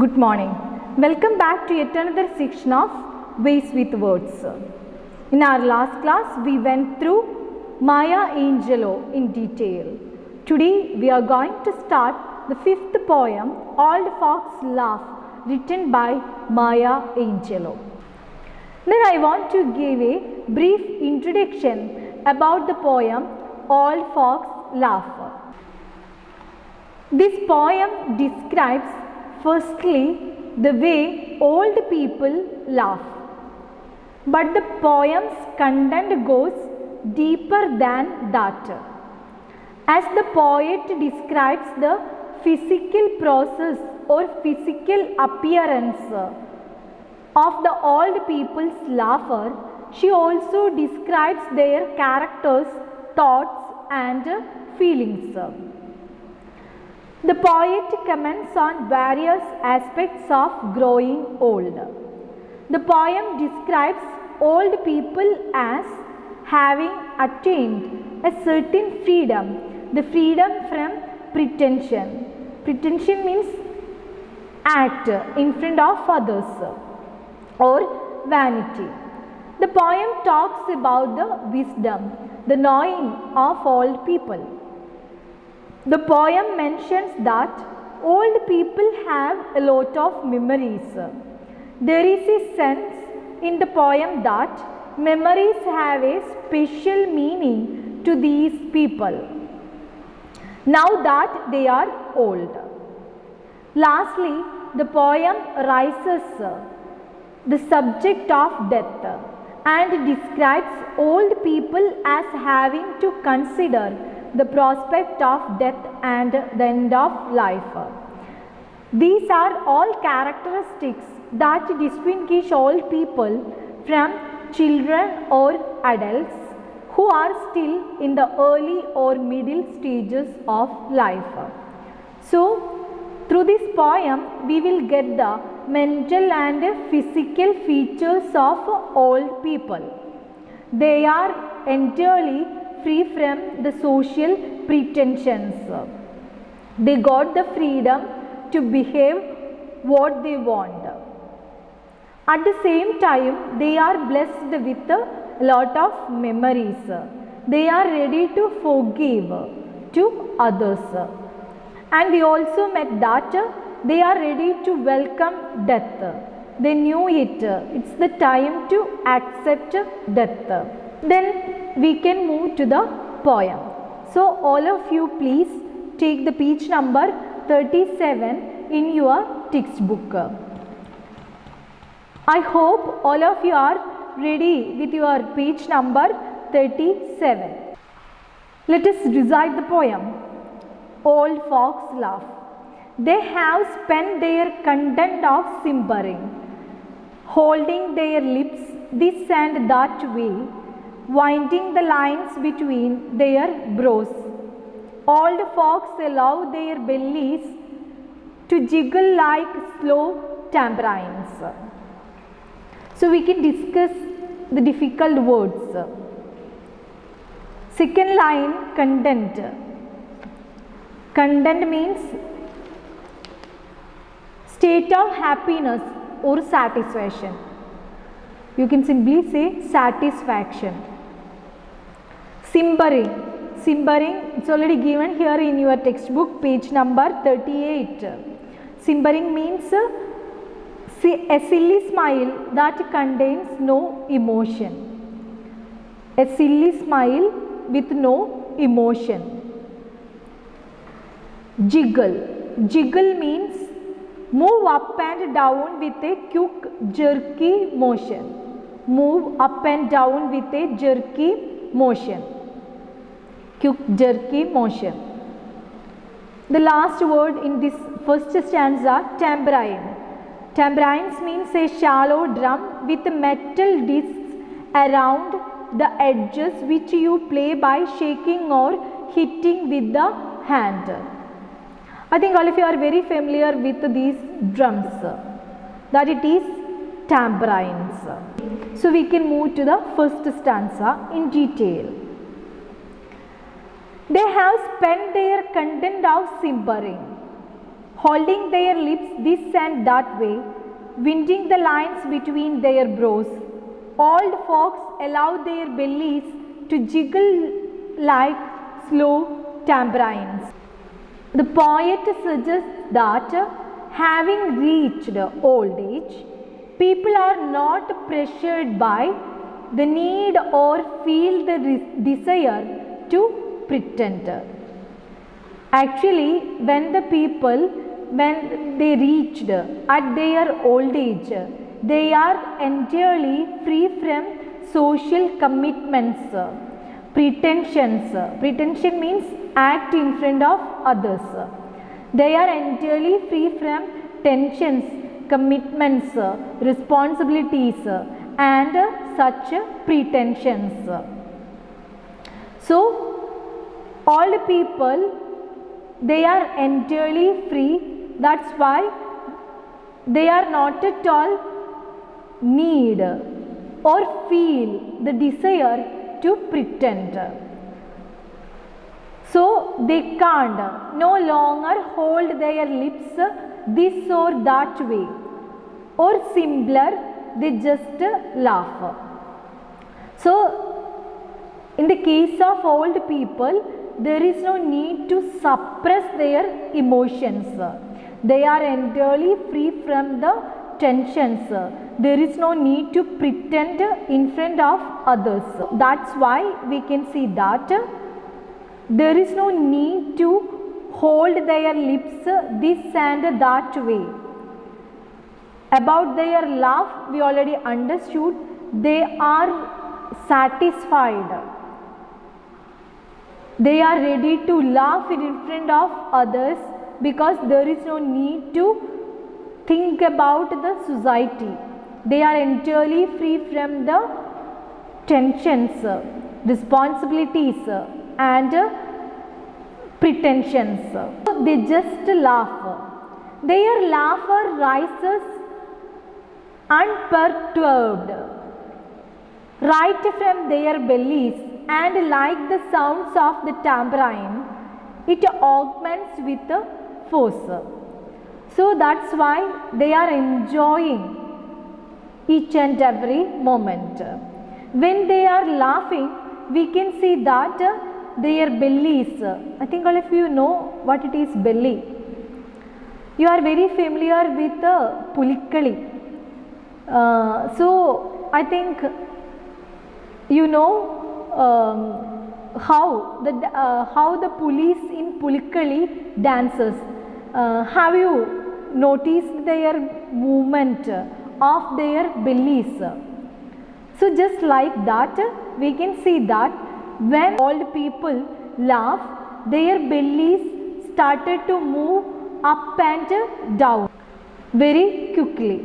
Good morning. Welcome back to yet another section of Ways with Words. In our last class, we went through Maya Angelou in detail. Today, we are going to start the fifth poem, Old Folks Laugh, written by Maya Angelou. Then I want to give a brief introduction about the poem Old Folks Laugh. This poem describes firstly the way old people laugh. But the poem's content goes deeper than that. As the poet describes the physical process or physical appearance of the old people's laughter, she also describes their characters, thoughts and feelings. The poet comments on various aspects of growing old. The poem describes old people as having attained a certain freedom, the freedom from pretension. Pretension means act in front of others or vanity. The poem talks about the wisdom, the knowing of old people. The poem mentions that old people have a lot of memories. There is a sense in the poem that memories have a special meaning to these people now that they are old. Lastly, the poem raises the subject of death and describes old people as having to consider the prospect of death and the end of life. These are all characteristics that distinguish old people from children or adults who are still in the early or middle stages of life. So, through this poem, we will get the mental and physical features of old people. They are entirely free from the social pretensions. They got the freedom to behave what they want. At the same time, they are blessed with a lot of memories. They are ready to forgive to others. And we also met that they are ready to welcome death. They knew it. It's the time to accept death. Then we can move to the poem. So all of you please take the page number 37 in your textbook. I hope all of you are ready with your page number 37. Let us recite the poem. Old folks laugh. They have spent their content of simpering, holding their lips this and that way, winding the lines between their brows. Old folks allow their bellies to jiggle like slow tambourines. So we can discuss the difficult words. Second line, content. Content means state of happiness or satisfaction. You can simply say satisfaction. Simpering. Simpering, it's already given here in your textbook, page number 38. Simpering means a silly smile that contains no emotion. A silly smile with no emotion. Jiggle. Jiggle means move up and down with a quick jerky motion. Move up and down with a jerky motion. Quick jerky motion. The last word in this first stanza, tambourine. Tambourines means a shallow drum with metal discs around the edges which you play by shaking or hitting with the hand. I think all of you are very familiar with these drums, that it is tambourines. So we can move to the first stanza in detail. They have spent their content of simpering. holding their lips this and that way, winding the lines between their brows. Old folks allow their bellies to jiggle like slow tambourines. The poet suggests that having reached old age, people are not pressured by the need or feel the desire to pretend. Actually, when they reached at their old age, they are entirely free from social commitments, pretensions. Pretension means act in front of others. They are entirely free from tensions, commitments, responsibilities and such pretensions. So, all people, they are entirely free. That's why they are not at all need or feel the desire to pretend. So they can't no longer hold their lips this or that way, or simpler, they just laugh. So in the case of old people, there is no need to suppress their emotions. They are entirely free from the tensions. There is no need to pretend in front of others. That's why we can see that there is no need to hold their lips this and that way. About their laugh, we already understood. They are satisfied. They are ready to laugh in front of others because there is no need to think about the society. They are entirely free from the tensions, responsibilities and pretensions. So they just laugh. Their laughter rises unperturbed right from their bellies, and like the sounds of the tambourine, it augments with force. So that's why they are enjoying each and every moment. When they are laughing, we can see that their bellies, I think all of you know what it is belly. You are very familiar with pulikkali. So I think you know how the police in Pulikkali dances. Have you noticed their movement of their bellies? So just like that, we can see that when old people laugh, their bellies started to move up and down very quickly.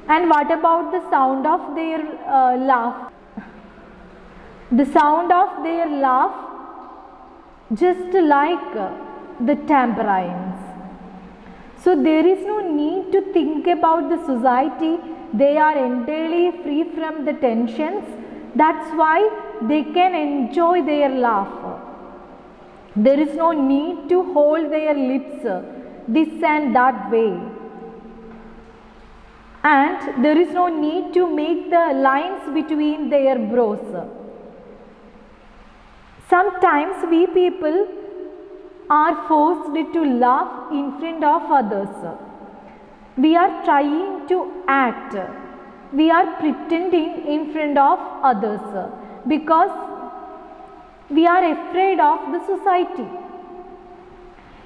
And what about the sound of their laugh? The sound of their laugh just like the tambourines. So there is no need to think about the society. They are entirely free from the tensions. That's why they can enjoy their laugh. There is no need to hold their lips this and that way. And there is no need to make the lines between their brows. Sometimes we people are forced to laugh in front of others. We are trying to act. We are pretending in front of others because we are afraid of the society.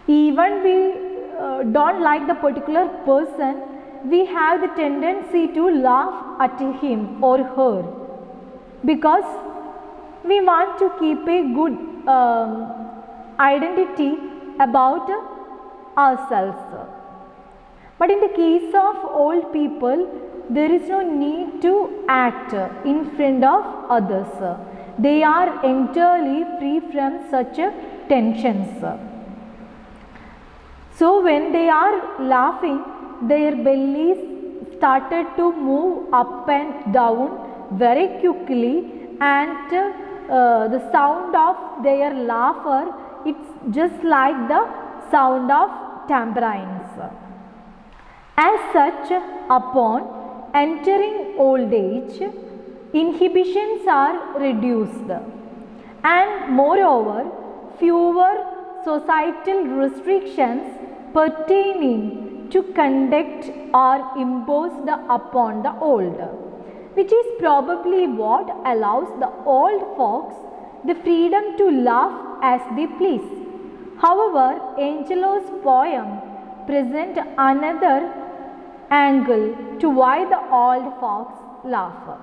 Even we don't like the particular person, we have the tendency to laugh at him or her because we want to keep a good identity about ourselves. But in the case of old people, there is no need to act in front of others. They are entirely free from such tensions. So when they are laughing, their bellies started to move up and down very quickly, and the sound of their laughter, it's just like the sound of tambourines. As such, upon entering old age, inhibitions are reduced, and moreover, fewer societal restrictions pertaining to conduct are imposed upon the old, which is probably what allows the old folks the freedom to laugh as they please. However, Angelo's poem presents another angle to why the old folks laugh.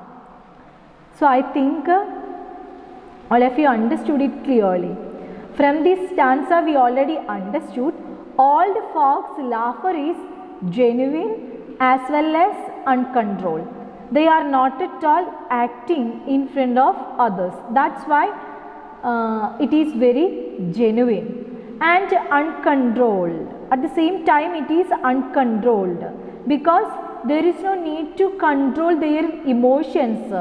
So I think all of you understood it clearly. From this stanza we already understood old folks laughter is genuine as well as uncontrolled. They are not at all acting in front of others. That's why it is very genuine and uncontrolled. At the same time it is uncontrolled because there is no need to control their emotions.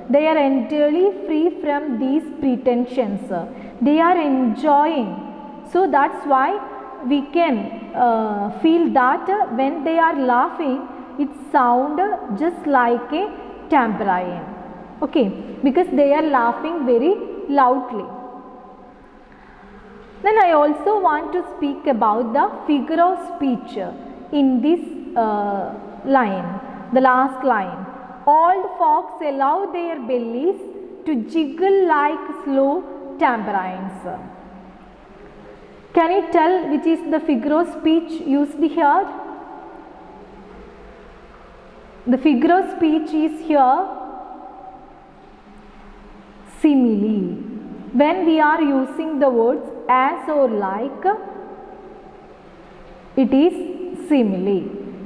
They are entirely free from these pretensions. They are enjoying. So that's why we can feel that when they are laughing, it sounds just like a tambourine. Okay, because they are laughing very loudly. Then I also want to speak about the figure of speech in this line, the last line. Old folks allow their bellies to jiggle like slow tambourines. Can you tell which is the figure of speech used here? The figure of speech is here simile. When we are using the words as or like, it is simile.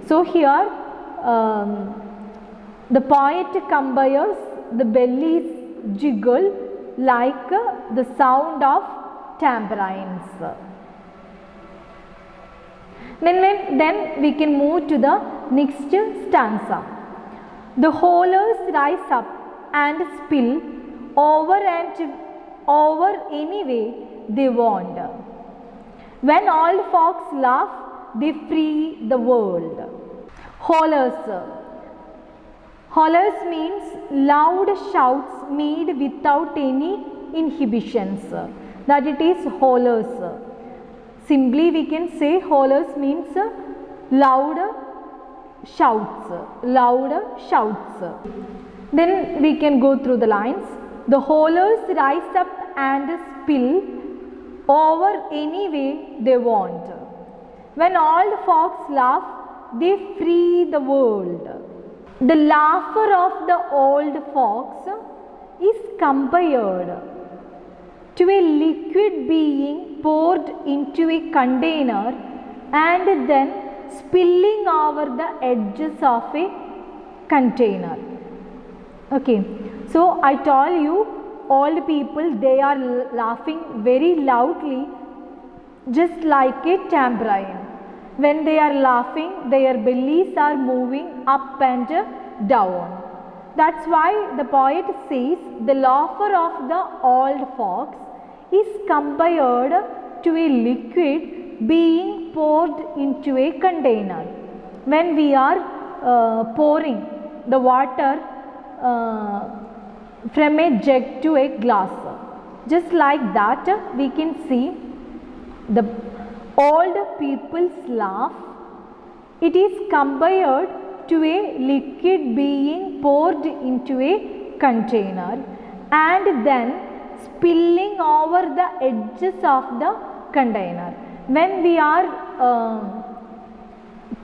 So here the poet compares the bellies jiggle like the sound of tambourines. Then we can move to the next stanza. The howlers rise up and spill over and over any way they want. When old folks laugh, they free the world. Howlers. Howlers means loud shouts made without any inhibitions. That it is howlers. Simply we can say howlers means loud shouts. Then we can go through the lines. The howlers rise up and spill over any way they want. When old folks laugh, they free the world. The laughter of the old folks is compared to a liquid being poured into a container and then spilling over the edges of a container. Okay, so I told you old people, they are laughing very loudly just like a tambourine. When they are laughing, their bellies are moving up and down. That's why the poet says the laughter of the old folks is compared to a liquid being poured into a container. When we are pouring the water from a jug to a glass, just like that we can see the old people's laugh. It is compared to a liquid being poured into a container and then spilling over the edges of the container. When we are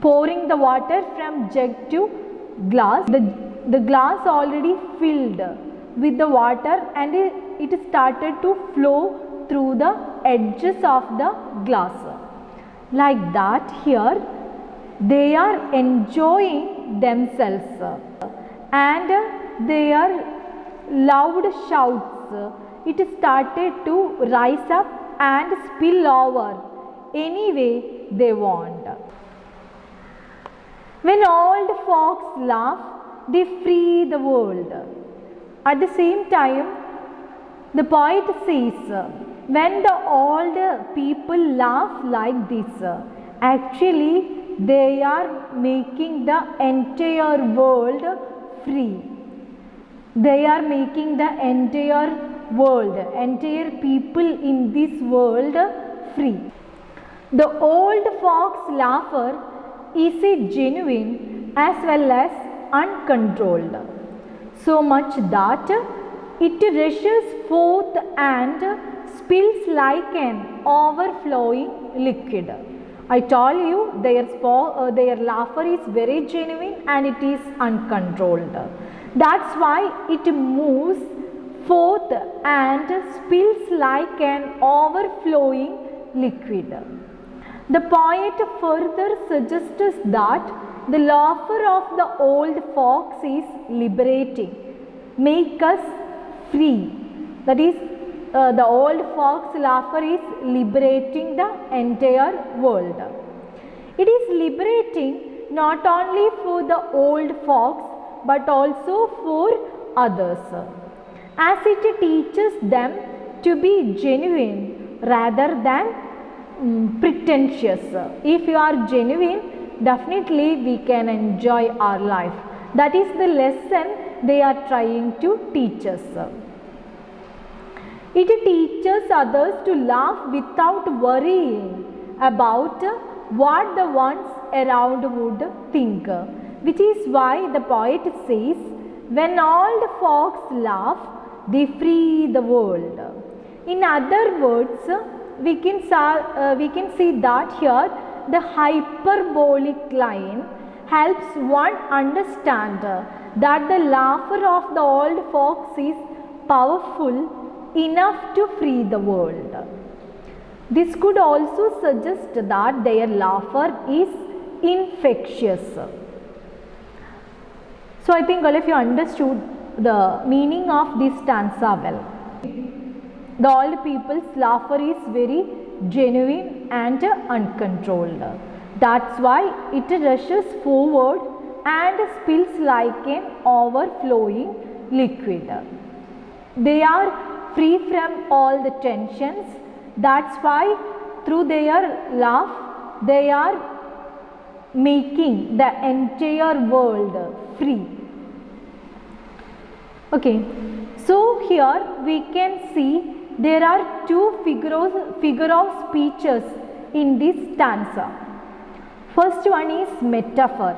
pouring the water from jug to glass, the glass already filled with the water and it started to flow through the edges of the glass. Like that, here they are enjoying themselves and their loud shouts, it started to rise up and spill over any way they want. When old folks laugh, they free the world. At the same time, the poet says, when the old people laugh like this, Actually, they are making the entire world free. They are making the entire world, entire people in this world free. The old fox laugher is a genuine as well as uncontrolled, so much that it rushes forth and spills like an overflowing liquid. I told you their laughter is very genuine and it is uncontrolled. That's why it moves forth and spills like an overflowing liquid. The poet further suggests that the laughter of the old fox is liberating, make us free. That is, the old fox laughter is liberating the entire world. It is liberating not only for the old fox but also for others, as it teaches them to be genuine rather than pretentious. If you are genuine, definitely we can enjoy our life. That is the lesson they are trying to teach us. It teaches others to laugh without worrying about what the ones around would think, which is why the poet says, when old fox laugh, they free the world. In other words, we can see that here the hyperbolic line helps one understand that the laughter of the old fox is powerful enough to free the world. This could also suggest that their laughter is infectious. So I think all of you understood the meaning of this stanza well. The old people's laughter is very genuine and uncontrolled. That's why it rushes forward and spills like an overflowing liquid. They are free from all the tensions. That's why through their laugh they are making the entire world free. Okay, so here we can see there are two figure of speeches in this stanza. First one is metaphor.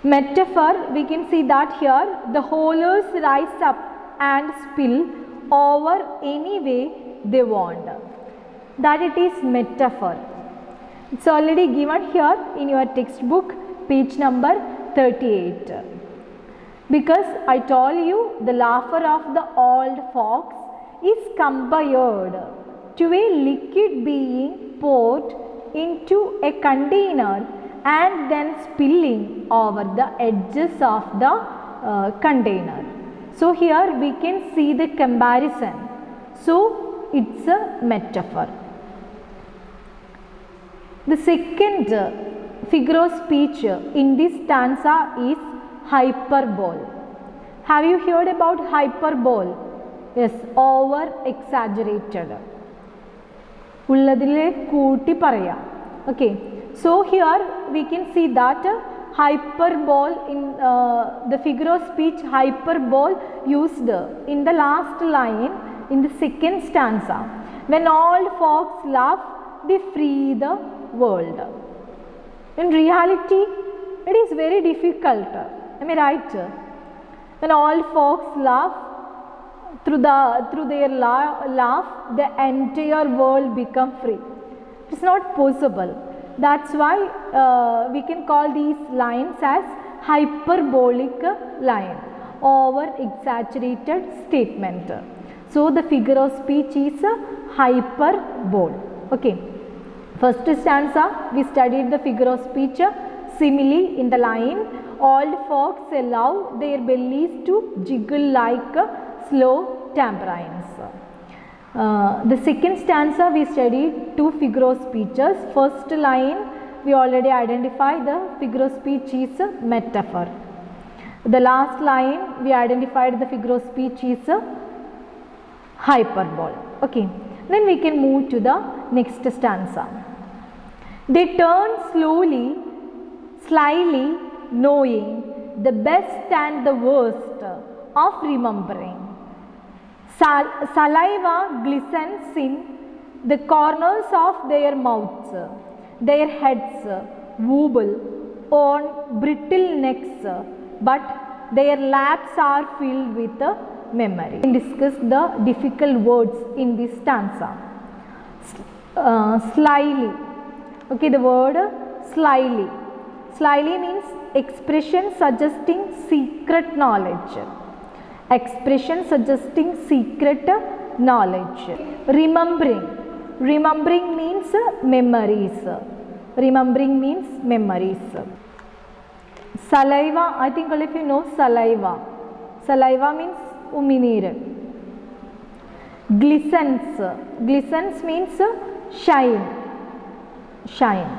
Metaphor, we can see that here the hollows rise up and spill over any way they want. That it is metaphor. It's already given here in your textbook, page number 38. Because I told you the laughter of the old fox is compared to a liquid being poured into a container and then spilling over the edges of the container. So here we can see the comparison. So it's a metaphor. The second figure of speech in this stanza is hyperbole. Have you heard about hyperbole? Yes, over exaggerated. ഉള്ളതിലെ കൂട്ടി പറയാം. Okay, so here we can see that hyperbole in the figure of speech hyperbole used in the last line in the second stanza. When all fox laugh, they free the world. In reality, it is very difficult. Am I right? When all fox laugh, through their laugh, the entire world become free. It's not possible. That's why we can call these lines as hyperbolic line, over exaggerated statement. So the figure of speech is hyperbole. Okay. First stanza, we studied the figure of speech. Simile in the line, old fox allow their bellies to jiggle like slow tambourines. The second stanza we studied two figure of speeches. First line we already identified the figure of speech is a metaphor. The last line we identified the figure of speech is a hyperbole. Okay, then we can move to the next stanza. They turn slowly, slyly, knowing the best and the worst of remembering. Saliva glistens in the corners of their mouths, their heads wobble on brittle necks, but their laps are filled with memory. We can discuss the difficult words in this stanza. Slyly. Okay, the word slyly. Slyly means expression suggesting secret knowledge. Expression suggesting secret knowledge. Remembering. Remembering means memories. Remembering means memories. Saliva, I think all of you know saliva. Saliva means uminir. Glistens. Glistens means shine. Shine.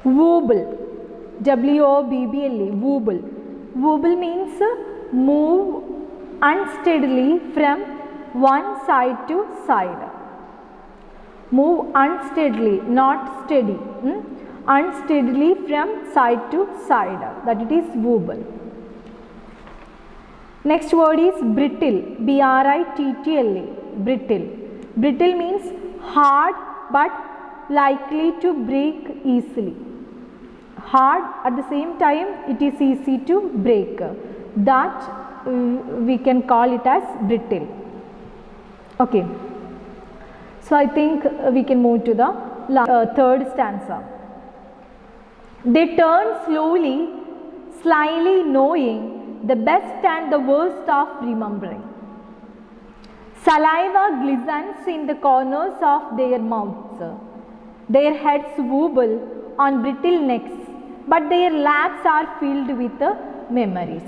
Wobble. W-O-B-B-L-E. Wobble. Wobble means move unsteadily from one side to side. Move unsteadily, not steady. Unsteadily from side to side. That it is wobble. Next word is brittle. B-R-I-T-T-L-E. Brittle. Brittle means hard but likely to break easily. Hard, at the same time it is easy to break. That we can call it as brittle. Okay. So I think we can move to the third stanza. They turn slowly, slyly knowing the best and the worst of remembering. Saliva glistens in the corners of their mouths. Their heads wobble on brittle necks, but their laps are filled with memories.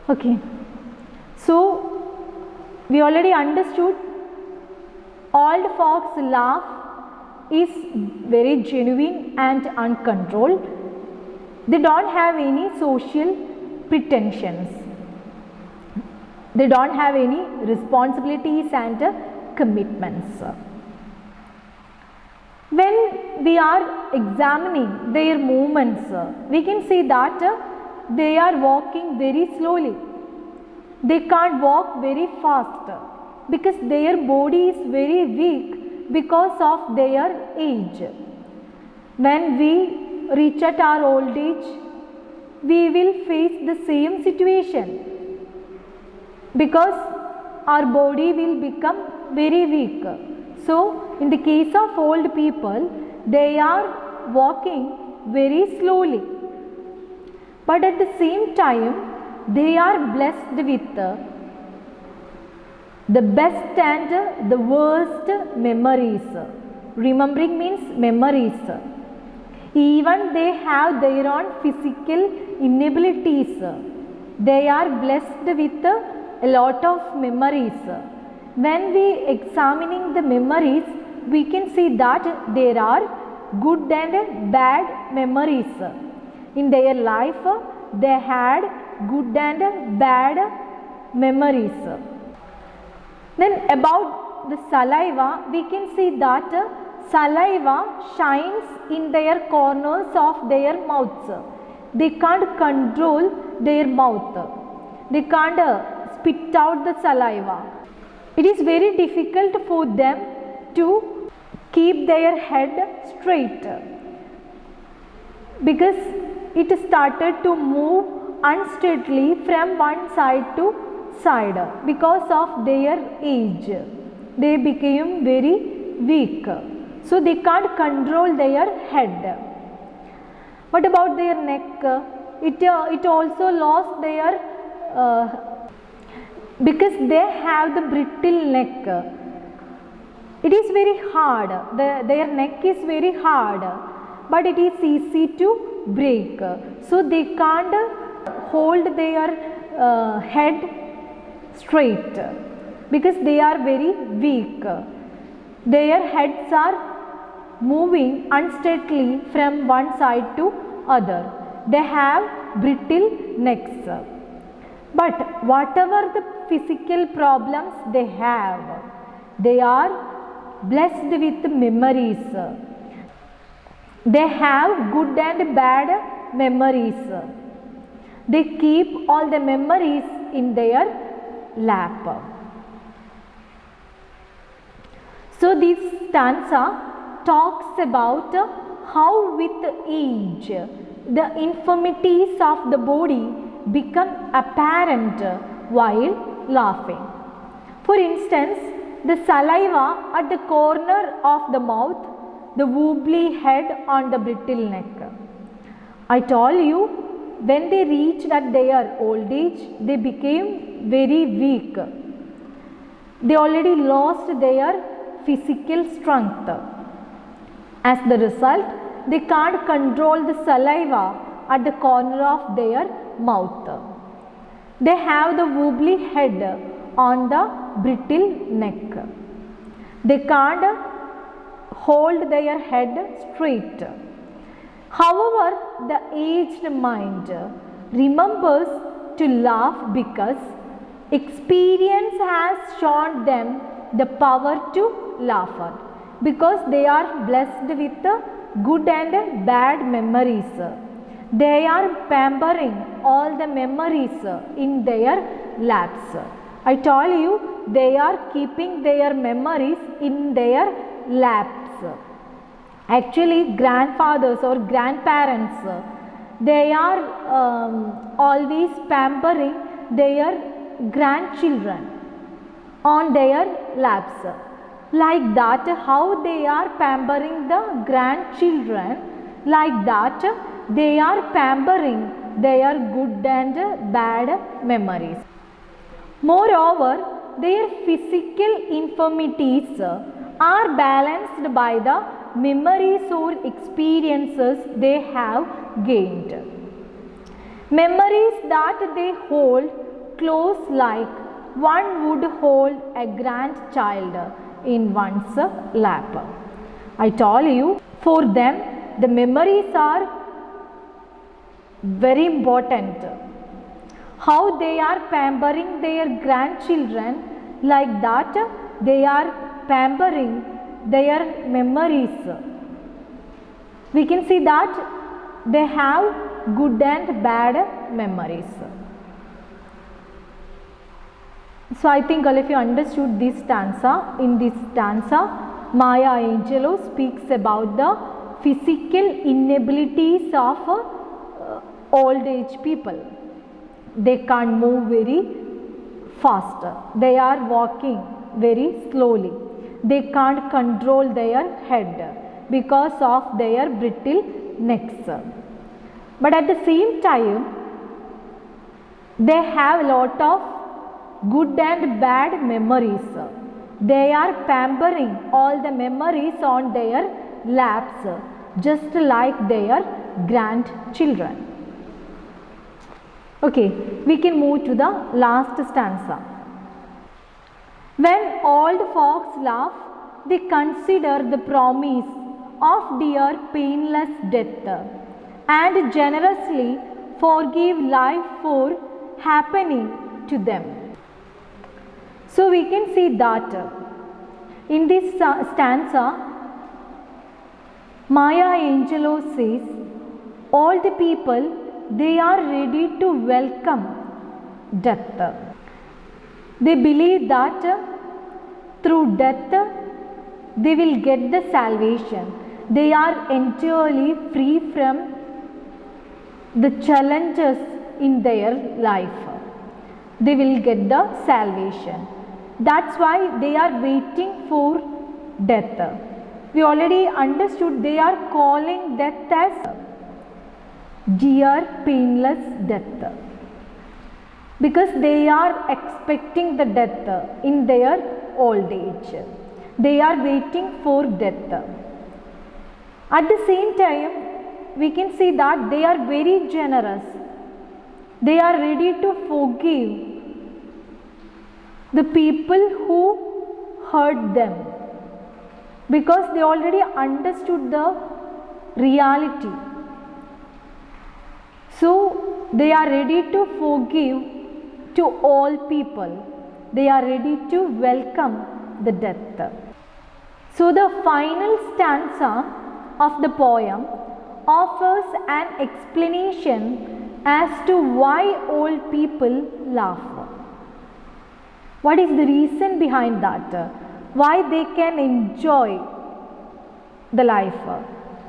Okay. So, we already understood old folks' laugh is very genuine and uncontrolled. They don't have any social pretensions. They don't have any responsibilities and commitments. When we are examining their movements, we can see that they are walking very slowly. They can't walk very fast because their body is very weak because of their age. When we reach at our old age, we will face the same situation because our body will become very weak. So, in the case of old people, they are walking very slowly. But at the same time, they are blessed with the best and the worst memories. Remembering means memories. Even they have their own physical inabilities. They are blessed with a lot of memories. When we examining the memories, we can see that there are good and bad memories. In their life, they had good and bad memories. Then about the saliva, we can see that saliva shines in their corners of their mouths. They can't control their mouth. They can't spit out the saliva. It is very difficult for them to keep their head straight because it started to move unsteadily from one side to side because of their age. They became very weak. So they can't control their head. What about their neck? It also lost their because they have the brittle neck. It is very hard. Their neck is very hard, but it is easy to break. So they can't hold their head straight because they are very weak. Their heads are moving unsteadily from one side to other. They have brittle necks. But whatever the physical problems they have, they are blessed with memories. They have good and bad memories. They keep all the memories in their lap. So this stanza talks about how with age the infirmities of the body become apparent while laughing. For instance, the saliva at the corner of the mouth, the wobbly head on the brittle neck. I told you, when they reached at their old age, they became very weak. They already lost their physical strength. As the result, they can't control the saliva at the corner of their mouth. They have the wobbly head on the brittle neck. They can't hold their head straight. However, the aged mind remembers to laugh because experience has shown them the power to laugh, because they are blessed with good and bad memories. They are pampering all the memories in their laps. I told you, they are keeping their memories in their laps. Actually, grandfathers or grandparents, they are always pampering their grandchildren on their laps. Like that, how they are pampering the grandchildren, like that they are pampering their good and bad memories. Moreover, their physical infirmities are balanced by the memories or experiences they have gained. Memories that they hold close like one would hold a grandchild in one's lap. I told you, for them the memories are very important. How they are pampering their grandchildren, like that they are pampering their memories. We can see that they have good and bad memories. So I think all of you understood this stanza. In this stanza, Maya Angelou speaks about the physical inabilities of old age people. They can't move very fast. They are walking very slowly. They can't control their head because of their brittle necks. But at the same time, they have a lot of good and bad memories. They are pampering all the memories on their laps, just like their grandchildren. Okay, we can move to the last stanza. When old folks laugh, they consider the promise of dear painless death and generously forgive life for happening to them. So we can see that in this stanza, Maya Angelou says, all the people, they are ready to welcome death. They believe that through death they will get the salvation. They are entirely free from the challenges in their life. They will get the salvation. That's why they are waiting for death. We already understood they are calling death as dear painless death, because they are expecting the death in their old age. They are waiting for death. At the same time, we can see that they are very generous. They are ready to forgive the people who hurt them, because they already understood the reality. So they are ready to forgive to all people. They are ready to welcome the death. So the final stanza of the poem offers an explanation as to why old people laugh. What is the reason behind that? Why they can enjoy the life?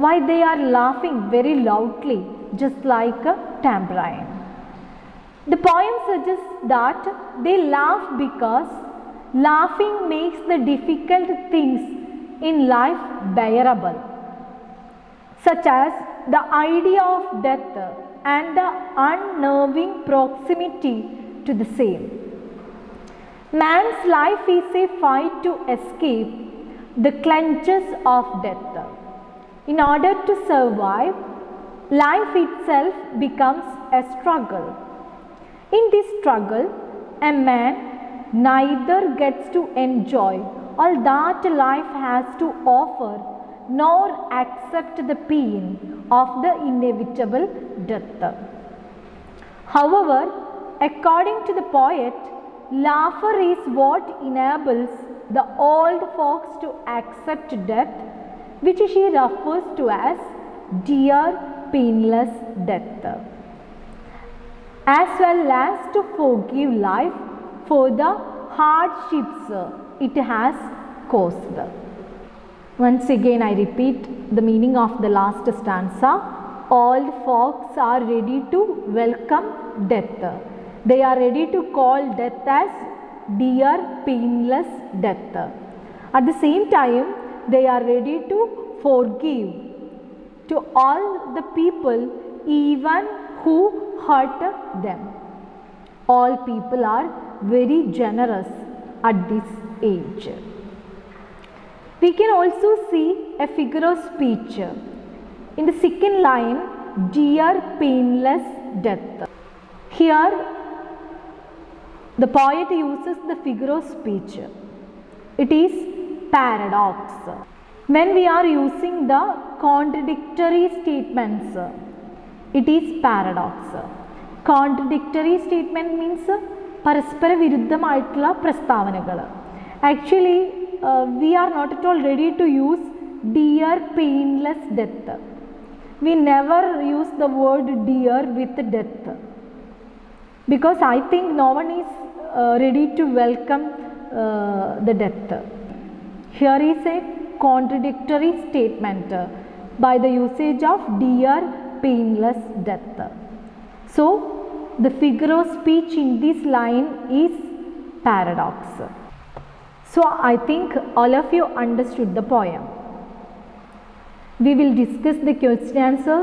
Why they are laughing very loudly, just like a tambourine? The poem suggests that they laugh because laughing makes the difficult things in life bearable, such as the idea of death and the unnerving proximity to the same. Man's life is a fight to escape the clutches of death. In order to survive, life itself becomes a struggle. In this struggle, a man neither gets to enjoy all that life has to offer nor accept the pain of the inevitable death. However, according to the poet, laughter is what enables the old folks to accept death, which she refers to as dear painless death, as well as to forgive life for the hardships it has caused. Once again I repeat the meaning of the last stanza. Old folks are ready to welcome death. They are ready to call death as dear painless death. At the same time, they are ready to forgive to all the people even who hurt them. All people are very generous at this age. We can also see a figure of speech. In the second line, dear painless death. Here the poet uses the figure of speech. It is paradox. When we are using the contradictory statements, it is paradox. Contradictory statement means പരസ്പര വിരുദ്ധമായിട്ടുള്ള പ്രസ്താവനകൾ. Actually, we are not at all ready to use dear painless death. We never use the word dear with death, because I think no one is ready to welcome the death. Here is a contradictory statement by the usage of dear painless death. So the figure of speech in this line is paradox. So I think all of you understood the poem. We will discuss the question answer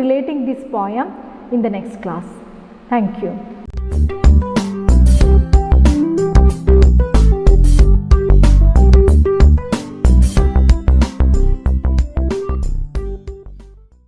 relating this poem in the next class. Thank you.